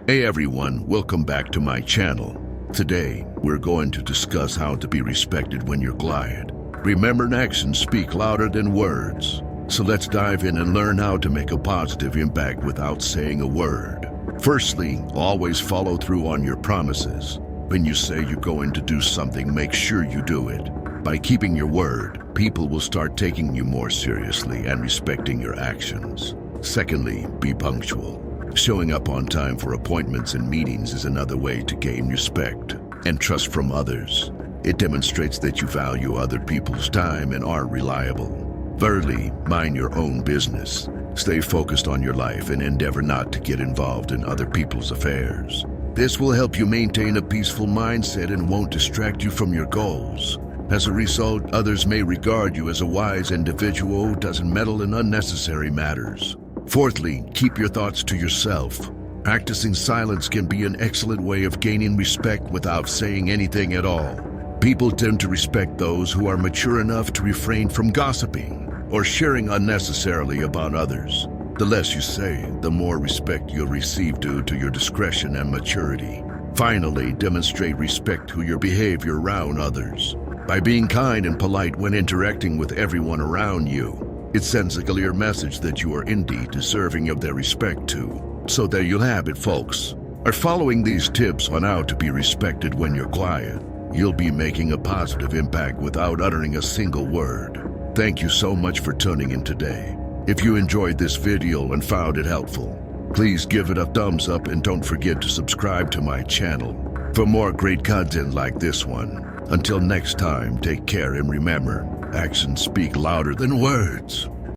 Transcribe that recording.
Hey everyone, welcome back to my channel. Today, we're going to discuss how to be respected when you're Goliath. Remember, actions speak louder than words. So let's dive in and learn how to make a positive impact without saying a word. Firstly, always follow through on your promises. When you say you're going to do something, make sure you do it. By keeping your word, people will start taking you more seriously and respecting your actions. Secondly, be punctual. Showing up on time for appointments and meetings is another way to gain respect and trust from others. It demonstrates that you value other people's time and are reliable. Thirdly, mind your own business. Stay focused on your life and endeavor not to get involved in other people's affairs. This will help you maintain a peaceful mindset and won't distract you from your goals. As a result, others may regard you as a wise individual who doesn't meddle in unnecessary matters. Fourthly, keep your thoughts to yourself. Practicing silence can be an excellent way of gaining respect without saying anything at all. People tend to respect those who are mature enough to refrain from gossiping or sharing unnecessarily about others. The less you say, the more respect you'll receive due to your discretion and maturity. Finally, demonstrate respect through your behavior around others. By being kind and polite when interacting with everyone around you, it sends a clear message that you are indeed deserving of their respect too. So there you have it, folks. By following these tips on how to be respected when you're quiet, you'll be making a positive impact without uttering a single word. Thank you so much for tuning in today. If you enjoyed this video and found it helpful, please give it a thumbs up and don't forget to subscribe to my channel for more great content like this one. Until next time, take care and remember, actions speak louder than words.